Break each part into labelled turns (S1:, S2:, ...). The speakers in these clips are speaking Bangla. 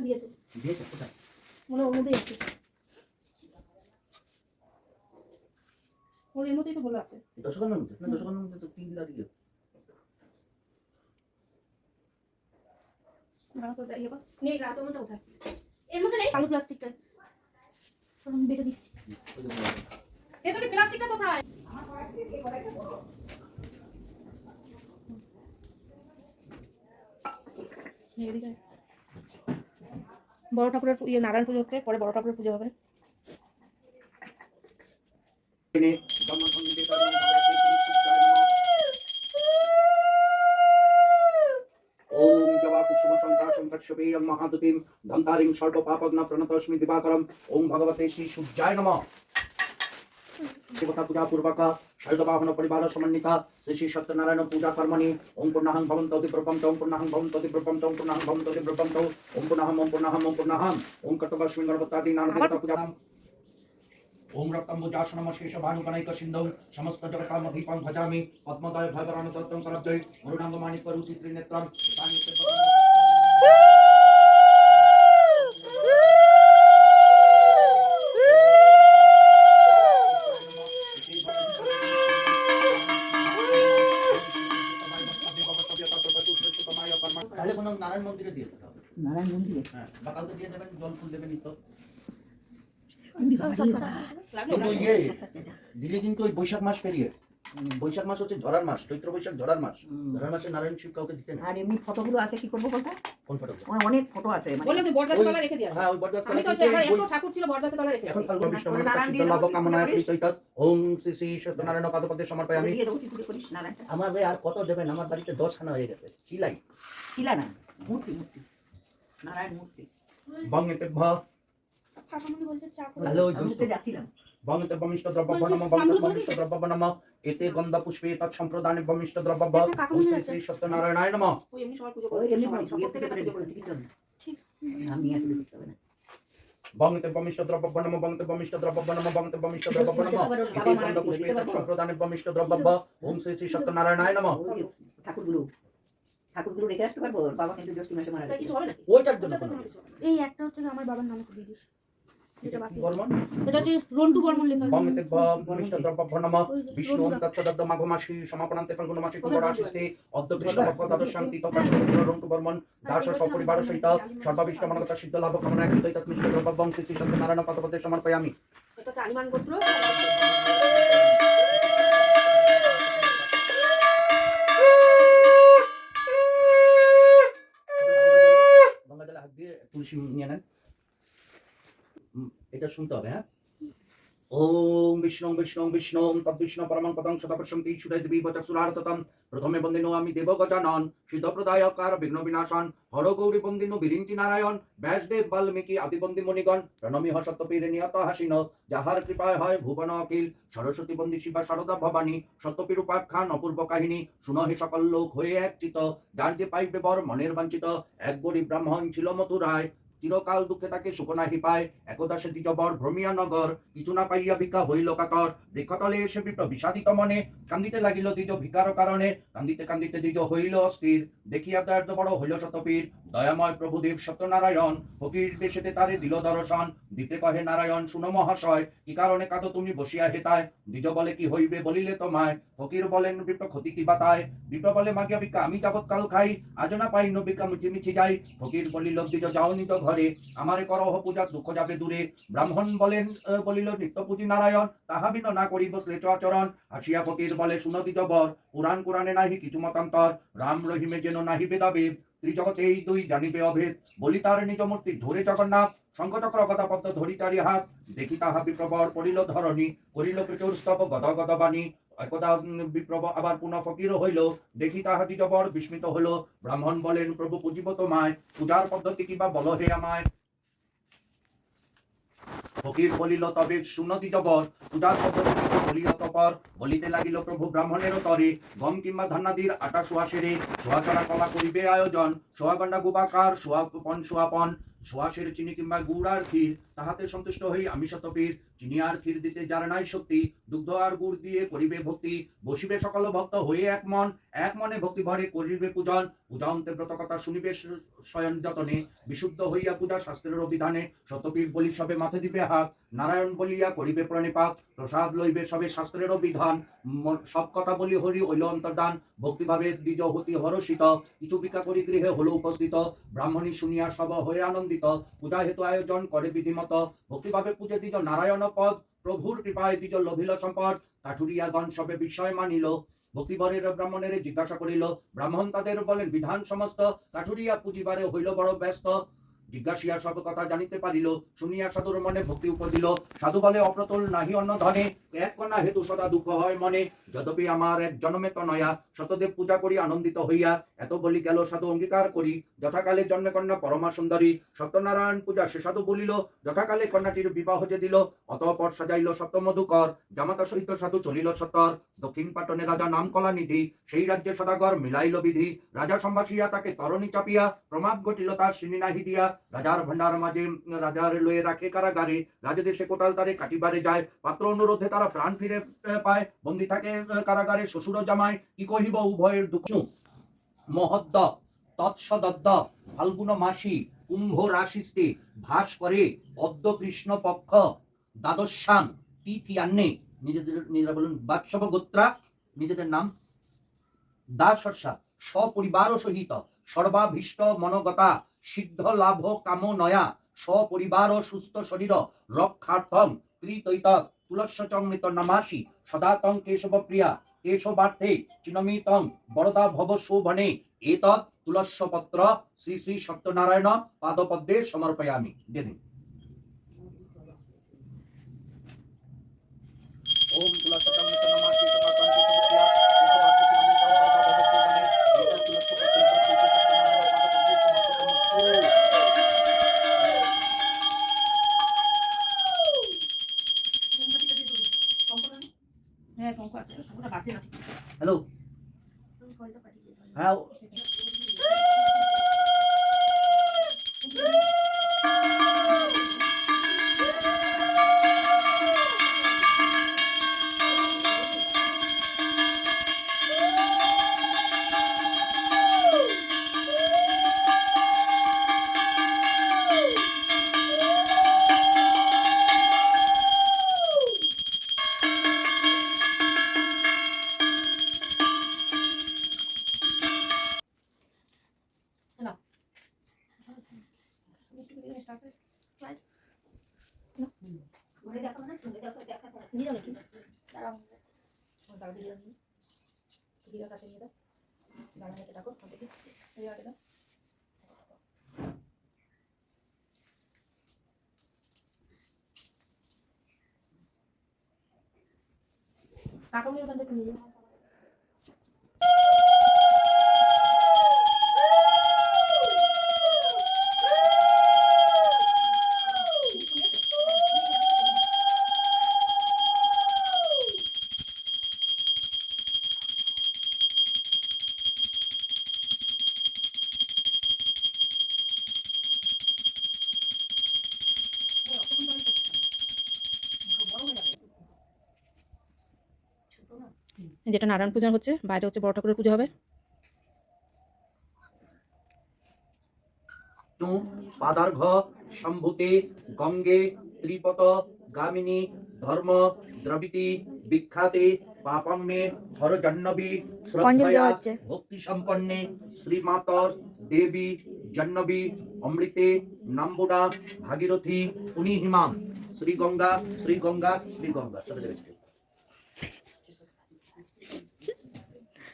S1: দিয়েছে
S2: দিয়েছে কোথায়?
S1: মনে ওর মধ্যেই আছে, ওর এর মধ্যেই তো বলা আছে
S2: দশকর্মার মধ্যে না, দশকর্মার মধ্যে তো 3 দিন আগে
S1: না তো দাঁড়িয়ে বা নেই রাত ওটা কোথায় এর মধ্যে নেই কালো প্লাস্টিকটা আমি বেটে দিচ্ছি এখানে প্লাস্টিকটা কোথায় এদিকে বড় ঠাকুরের ইয়ে নারায়ণ পুজো হচ্ছে, পরে বড় ঠাকুরের পুজো হবে।
S2: ओम जवा कुसुम संकाशं कच्छपेयं महादुतिं धन्तारिं सर्वपापग्न प्रणतोऽस्मि दिवाकरम् ओम भगवते श्री सूर्याय नमः। देवता पूजा पूर्वक शैलवाहन परिवार समन्विता श्री श्री सत्यनारायण पूजा कर्मणि ओम पूर्णाहं भवन्तु दिव्यप्रपञ्च ओम पूर्णाहं भवन्तु दिव्यप्रपञ्च ओम पूर्णाहं भवन्तु दिव्यप्रपञ्च ओम पूर्णाहं ओम पूर्णाहं ओम पूर्णाहं ओम कर्तव्यस्मिन् गणपत्यादि नाम देवता पूजा ओम रक्तम्बुजासनम शेष भानुकनैक सिन्धौ समस्त जगतामधीपं भजामि पद्मदय भयवरानुतत्तं करब्जय मरुणाङ्गमाणिक्य रुचित्रिनेत्रं তাহলে কোন নারায়ণ মন্দিরে দিয়ে দিতে হবে।
S3: নারায়ণ মন্দিরে
S2: হ্যাঁ, বা কাউকে দিয়ে দেবেন, জল ফুল দেবেন নিত্য।
S1: লাগলো
S2: দিলে কিন্তু ওই বৈশাখ মাস পেরিয়ে, বৈশাখ মাস হচ্ছে ঝড়ার মাস, চৈত্র বৈশাখ ঝড়ার মাস, ঝড়ার মাসে নারায়ণ শিব কাউকে দিতে না।
S3: আর এমনি ফটোগুলো আছে, কি করবো বলতো?
S2: কোন ফটো?
S3: অনেক ফটো আছে,
S1: বললাম তো বরগাছের তলায় রেখে দিও।
S2: হ্যাঁ, ওই বটগাছ
S1: আমি তো আমার এত ঠাকুর ছিল বরগাছের তলায় রেখে
S2: এখন ফাল্গুন বিষ্ণু
S3: করে
S2: মানে
S3: নারায়ণ
S2: সিদ্ধ
S3: দিয়ে
S2: লাভ
S3: দেবো,
S2: কামনায়
S3: করিস।
S2: কৃতৈতৎ ওম শ্রী শ্রী সত্যনারায়ণ পাদপদ্মে সমর্পয়ামি আমি।
S3: দিয়ে দেবো, কি করে করিস নারায়ণটা?
S2: আমার ভাই আর কত দেবেন? আমার বাড়িতে 10খানা হয়ে গেছে শিলাই।
S3: শিলা না, মূর্তি, মূর্তি, নারায়ণ মূর্তি।
S2: বঙ্গেতে ভ
S1: ঠাকুরমণি বলছে চা করে
S2: হ্যালো
S3: আমি
S2: জোস্ত
S3: উঠতে যাচ্ছিলাম।
S2: বঙ্গেতে বমিষ্ঠ দ্রব্য নম বঙ্গতে বমিষ্ঠ দ্রব্য নম এতে গন্ধ পুষ্পে তৎ সম্প্রদানে বমিষ্ঠ দ্রব্য ওম শ্রী শ্রী সত্যনারায়ণায় নমঃ।
S1: ওই এমনি সবাই পুজো
S3: ওই
S1: করে
S3: এমনি
S1: সবাই
S3: বিয়ে
S1: প্রত্যেকটা
S3: করে
S1: পুজো করে
S3: কিছু জন্য
S1: ঠিক
S3: আমি এত দিতে হবে না।
S2: বঙ্গতে বমিষ্ঠ দ্রব্য নম বঙ্গতে বমিষ্ঠ দ্রব্য নম বঙ্গতে বমিষ্ঠ দ্রব্য নম এতে গন্ধ পুষ্পে তৎ সম্প্রদানে বমিষ্ঠ দ্রব্য ওম শ্রী শ্রী সত্যনারায়ণায় নমঃ।
S3: ওই যে ঠাকুরগুলো রেখে আসতে পারবো? বাবা কিন্তু জ্যৈষ্ঠ মাসে মারা
S1: তাই
S3: গেছে।
S1: কিছু হবে না
S2: ওইটার জন্য কোনো
S1: এই একটা হচ্ছে আমার বাবার নামে দিয়ে দিস এটা বাকি
S2: বর্মন
S1: এটা হচ্ছে রন্টু বর্মন লেখা আছে
S2: বঙ্গতে বমিষ্ঠ দ্রব্য নম বিষ্ণু তৎসদব্দ মাঘমাসি সমাপনান্তে ফাল্গুনমাসি কুম্ভরাশিতে অদ্য কৃষ্ণপক্ষ দ্বাদশান্তি তৎসদব্দ রন্টু বর্মন দাস সপরিবার সহিত সর্বাবিষ্ট মনগতা সিদ্ধ লাভ কামনায় কৃতৈতৎ মিশ্র দ্রব্য শ্রী শ্রী সত্যনারায়ণ পাদপদ্মে সমর্পয়ামি।
S1: এটা হচ্ছে আলিমান গোত্র
S2: গঙ্গা জলে হাত দিয়ে তুলসী নিয়ে নেন। এটা শুনতে হবে। হ্যাঁ, ওম বিষ্ণু বিষ্ণু বিষ্ণু তদ্বিষ্ণু পরমং পদং সদাপশ্যন্তি সুদয় দেবী বচসুরারততম প্রথমে বন্দিনো আমি দেব গজানন সিদ্ধপ্রদায়কার বিঘ্ন বিনাশন হর গৌরী বন্দিনো বিরিঞ্চি নারায়ণ ব্যাসদেব বাল্মীকি আদিবন্দী মণিগণ প্রণমী সত্যপীরে নিয়ত হাসিন যাহার কৃপায় হয় ভুবন অখিল সরস্বতী বন্দী শিবা শারদা ভবানী সত্যপীর উপাখ্যান অপূর্ব কাহিনী শুনহে সকল লোক হয়ে একচিত যার যে পাইবে বর মনের বাঞ্ছিত এক গরিব ব্রাহ্মণ ছিল মথুরায় চিরকাল দুঃখে তাকে সুখ নাহি পায় একদা সে দ্বিজবর ভ্রমিয়া নগর কিছু না পাইয়া ভিক্ষা হইল কাতর বৃক্ষতলে এসে বিপ্র বিষাদিত মনে কান্দিতে লাগিল দ্বিজ ভিকার কারণে কান্দিতে কান্দিতে দ্বিজ হইল অস্থির দেখিয়া দয়ার্য বড় হইল শতপীর দয়াময় প্রভুদেব সত্যনারায়ণ ফকির বেশেতে তারে দিল দর্শন দিতে কহে নারায়ণ শুনো মহাশয় কি কারণে কাঁদো তুমি বসিয়া হেতায় দ্বিজ বলে কি হইবে বলিলে তোমায় ফকির বলেন বিপ্র ক্ষতি কি বাতায় বিপ্র বলে মাগিয়া ভিক্ষা আমি যাবৎকাল খাই আজ না পাই ন ভিক্ষা মুচি মিছি যাই ফকির বলিল দ্বিজ যাও নিত ঘরে আমারে করহ পূজা দুঃখ যাবে দূরে ব্রাহ্মণ বলিল নিত্য পুঁজি নারায়ণ তাহা বিন না করিব শ্লেষ আচরণ হাসিয়া ফকির বলে শুনো দ্বিজবর পুরাণ পুরাণে নাহি কিছু মতান্তর রাম রহিমে যেন নাহি বেদাবেদ ত্রিজগতে এই দুই জানিবে অভেদ বলি তার নিজ মূর্তি ধরে জগন্নাথ শঙ্খচক্র গদা পদ্ম ধরি চারি হাত দেখি তাহা বিপ্রবর পড়িল ধরণী করিল প্রচুর স্তব গদ গদ বাণী একদা বিপ্রব আবার পুনঃ ফকির হইল দেখি তাহা দ্বিজবর বিস্মিত হইল ব্রাহ্মণ বলেন প্রভু পুজিব তোমায় পূজার পদ্ধতি কিবা বল হে আমায় ফকির বলিল তবে শুনো দ্বিজবর পূজার পদ্ধতি বলিল তপর বলিতে লাগিল প্রভু ব্রাহ্মণের তরে গম কিংবা ধান্নাদির আটা সোয়া সেরে সোয়া ছড়া কলা করিবে আয়োজন সোয়া গন্ডা গুবাকার সোয়া পন সোয়াশের চিনি কিংবা গুড় আর ক্ষীর তাহাতে সন্তুষ্ট হই আমি শতপীর। চিনি আর ক্ষীর দিতে যার নাই শক্তি, দুগ্ধ আর গুড় দিয়ে করিবে ভক্তি। বসিবে সকল ভক্ত হয়ে এক মন, এক মনে ভক্তি ভরে করিবে পূজন। পূজান্তে ব্রত কথা শুনিবে শয়ন যতনে, বিশুদ্ধ হইয়া পূজা শাস্ত্রের অভিধানে। শতপীর বলি সবে মাথে দিবে হাত, নারায়ণ বলিয়া করিবে প্রণিপাত। প্রসাদ লইবে সবে শাস্ত্রের বিধান, সব কথা বলি হরি হইল অন্তর্দান। ভক্তিভাবে দ্বিজ হতি হরষিত, কিছু ভিক্ষা করি গৃহে হলো উপস্থিত। ব্রাহ্মণী শুনিয়া সব হয়ে আনন্দিত, পূজা হেতু আয়োজন করে বিধিমত। ভক্তিভাবে পূজে দ্বিজ নারায়ণ পদ, প্রভুর কৃপায় দ্বিজ লভিল সম্পদ। কাঠুরিয়াগণ সবে বিষয় মানিল, ভক্তিভরের ব্রাহ্মণের জিজ্ঞাসা করিল। ব্রাহ্মণ তাদের বলেন বিধান সমস্ত, কাঠুরিয়া পুজিবারে হইল বড় ব্যস্ত। জিজ্ঞাসিয়া সব কথা জানিতে পারিল, শুনিয়া সাধুর মনে ভক্তি উপজিল। সাধু বলে অপ্রতুল নাহি অন্য ধনে, এক কন্যা হেতু সদা দুঃখ হয় মনে। যদ্যপি আমার এক জন্মে তনয়া, শতদেব পূজা করি আনন্দিত হইয়া। এত বলি গেল সাধু অঙ্গীকার করি, যথাকালে জন্মে কন্যা পরমা সুন্দরী। সত্যনারায়ণ পূজা সে সাধু বলিল, যথাকালে কন্যাটির বিবাহ যে দিল। অতঃপর সাজাইল সপ্তমধুকর, জামাতা সহিত সাধু চলিল সত্তর। দক্ষিণ পাটনে রাজা নাম কলানিধি, সেই রাজ্যে সদাগর মিলাইল বিধি। রাজা সম্ভাসিয়া তাকে তরণী চাপিয়া, প্রমাদ ঘটিল তার শ্রীনি নাহি দিয়া। রাজার ভান্ডার মাঝে রাজার লয়ে রাখে কারাগারে, রাজদেশে কোটাল তারে কাটিবারে যায়। পাত্র অনুরোধে তারা প্রাণ ফিরে পায়, বন্দী থাকে কারাগারে শ্বশুর জামাই। কি কহিব উভয়ের দুঃখ। মহদ্দ তৎসদদ্দ ফাল্গুন মাসি কুম্ভ রাশিস্তে, ভাস করে অদ্য কৃষ্ণ পক্ষ দ্বাদশাং তিথিয়ান্নে। নিজেরা বলুন বাৎসব গোত্রা, নিজেদের নাম দাসস্যা সপরিবার সহিত সর্বাভীষ্ট মনোগতা, সিদ্ধ লাভ কামনয়া সপরিবার সুস্থ শরীর রক্ষার্থম কৃতৈত তুলস্যচংৃত নামাসি সদাতং কেশব প্রিয়া। কেশবার্থে চিনমিতং বরদা ভব শোভনে, এতৎ তুলস্যপত্র শ্রী শ্রী সত্যনারায়ণ পাদপদ্মে সমর্পয়ামি। দিদি ওম তুলস্যচংৃত নামাসি সদাতং কেশব প্রিয়া, কেশবার্থে চিনমিতং বরদা ভব শোভনে, এতৎ তুলস্যপত্র শ্রী শ্রী সত্যনারায়ণ পাদপদ্মে সমর্পয়ামি।
S1: হ্যাঁ শঙ্খ আছে, শঙ্খটা বাজে না ঠিক।
S2: হ্যালো, হ্যাঁ
S3: ঘুরে দেখো না, ঘুরে দেখো, দেখা যায়।
S1: নিয়ে যাও নাকি? দাঁড়াও, দাঁড়াও দিয়ে যাও, দিদির কাছে নিয়ে দাও, দাঁড়া এটা ডাকো, দেখি এই আগে দাও। কাকাকে ওখানটা নিয়ে যাও। যেটা নারায়ণ পূজা হচ্ছে, বাইরে হচ্ছে বড় ঠাকুরের পুজো হবে।
S2: পাদার্ঘ সম্ভূতে গঙ্গে ত্রিপত গামিনী ধর্ম দ্রবিতি বিখ্যাতে পাপম্যে হর জাহ্নবী শ্রদ্ধয়া ভক্তি সম্পন্নে শ্রীমাতর দেবী জাহ্নবী অমৃতে নাম্বুডা ভাগীরথী উনি হিমাম শ্রীগঙ্গা শ্রীগঙ্গা শ্রীগঙ্গা।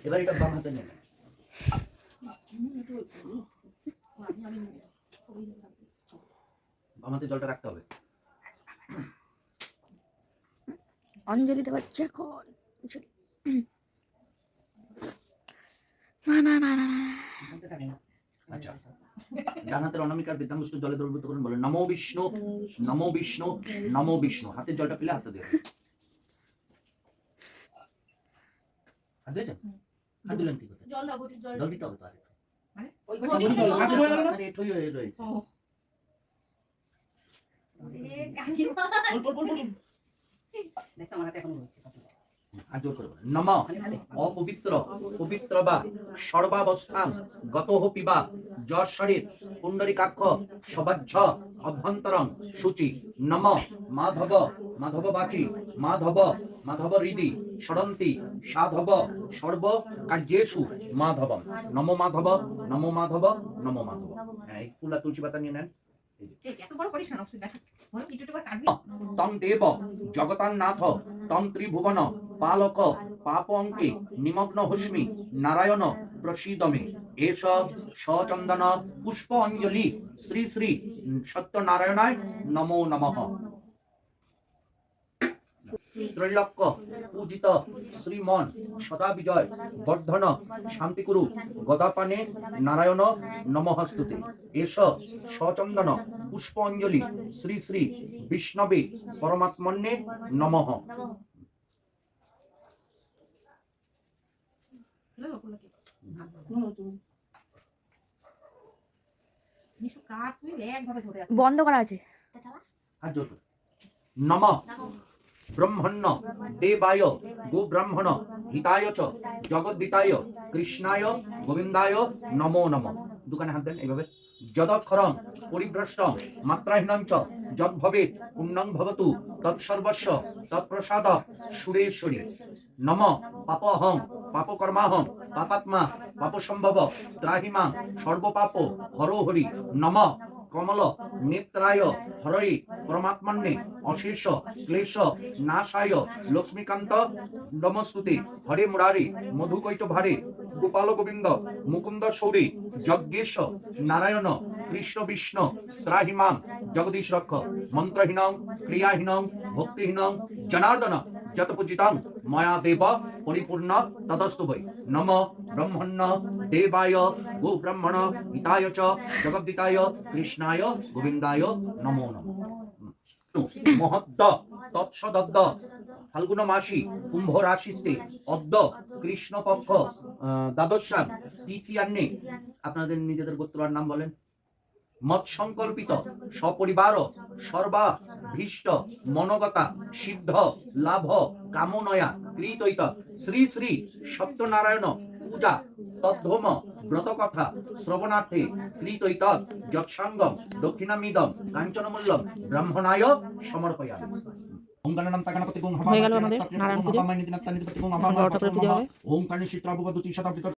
S2: এবার এটা বাম হাতে নেন। আমাদের জলটা রাখতে হবে।
S1: অঞ্জলি দেওয়া হচ্ছে এখন।
S2: আচ্ছা, ডান হাতের অনামিকার বৃদ্ধাঙ্গুষ্ঠ জলে দ্রবীভূত করুন, বলেন নমো বিষ্ণু নমো বিষ্ণু নমো বিষ্ণু। হাতের জলটা ফেলে হাতে দেবেন। হাত দিয়েছেন? হাত দিলেন কি কথা?
S1: জল দাও, ঘটির জল।
S2: জল দিতে হবে তো আরেকটু।
S1: মানে ওই ঘটির জল
S2: আরে এটুই রয়েছে।
S1: কাকিমা
S3: দেখো আমার হাতে এখনো রয়েছে
S2: আর জোর করে বলেন। নম অপবিত্র পবিত্র বা সর্বাবস্থান গতঃ পিবা যশ শরীর পুণ্ডরিকাক্ষ সবাজ্য অভ্যন্তরং শুচি নম মাধব মাধববাচী মাধব মাধব হৃদি সরন্তি সাধব সর্ব কার্যেষু মাধবম নমো মাধব নমো মাধব নমো মাধব। হ্যাঁ এই ফুল আর তুলসী পাতা নিয়ে নেন।
S3: এত বড় করিস না নকশি দেখা বড় কিছু একটু কাটবি
S2: তং দেব জগতান্নাথ তং ত্রিভুবন পালক পাপ অঙ্কে নিমগ্ন হস্মি নারায়ণ প্রসীদমে এষ সচন্দন পুষ্প অঞ্জলি শ্রী শ্রী সত্যনারায়ণায় নমো নমঃ। ত্রৈলোক্য পূজিত শ্রীমন সদা বিজয় বর্ধন শান্তিকুরু গদাপানে নারায়ণ নমঃস্তুতে এষ সচন্দন পুষ্প অঞ্জলি শ্রী শ্রী বিষ্ণবে পরমাত্মন্যে নমঃ।
S3: নিশু কাট তুই একভাবে ধরে আছে
S1: বন্ধ করা আছে
S2: আর জোর করে। নমঃ ব্রহ্মণ্য দেবায় গো ব্রাহ্মণ হিতায় চ জগদ্দিতায় কৃষ্ণায় গোবিন্দায় নমো নমঃ। দোকানে হাত দেন এইভাবে। যদক্ষরং পরিভ্রষ্টং মাত্রাহীনং চ যদ্ভবেৎ পুণ্যং ভবতু তৎসর্বস্ব তৎপ্রসাদ সুরেশ্বরী। নম পাপহং পাপকর্মাহং পাপাত্মা পাপসম্ভব ত্রাহিমাং সর্বপাপ হরোহরি। নম কমল নেত্রায় হরয়ে পরমাত্মন্যে অশেষ ক্লেশ নাশায় লক্ষ্মীকান্ত নমস্তুতে হরে মুরারি মধুকৈট ভারে গোপাল গোবিন্দ মুকুন্দ সৌরী যজ্ঞেশ নারায়ণ কৃষ্ণ বিষ্ণু ত্রাহিমাং জগদীশ রক্ষ মন্ত্রহীনং ক্রিয়াহীনং ভক্তিহীনং জনার্দন যত পূজিতাং ময়া দেব পরিপূর্ণ তদস্তু বৈ। নম ব্রহ্মণ্য দেবায় গো ব্রাহ্মণ হিতায় চ জগদ্দিতায় কৃষ্ণায় গোবিন্দায় নমো নমঃ। মহদ্দ তৎসদদ্দ ফাল্গুন মাসি কুম্ভ রাশিতে অদ্য কৃষ্ণপক্ষ দ্বাদশ্যাম তৃতীয়ান্নে আপনাদের নিজেদের গোত্রার নাম বলেন। মৎসংকল্পিত সপরিবার সর্বাভীষ্ট মনোগতা সিদ্ধ লাভ কামনয়া কৃতৈত শ্রী শ্রী সত্যনারায়ণ পূজা তদ্ধম ব্রতকথা শ্রবণার্থে কৃতৈত যৎসাঙ্গম দক্ষিণামিদম কাঞ্চনমূল্যম ব্রাহ্মণায় সমর্পয়ামি। ওম গণনাম তাগণপতি গুং
S1: হয়ে গেল আমাদের নারায়ণ পুজো।
S2: ওম কার্ণিশিত্রা ভবতুতি শতাব্দী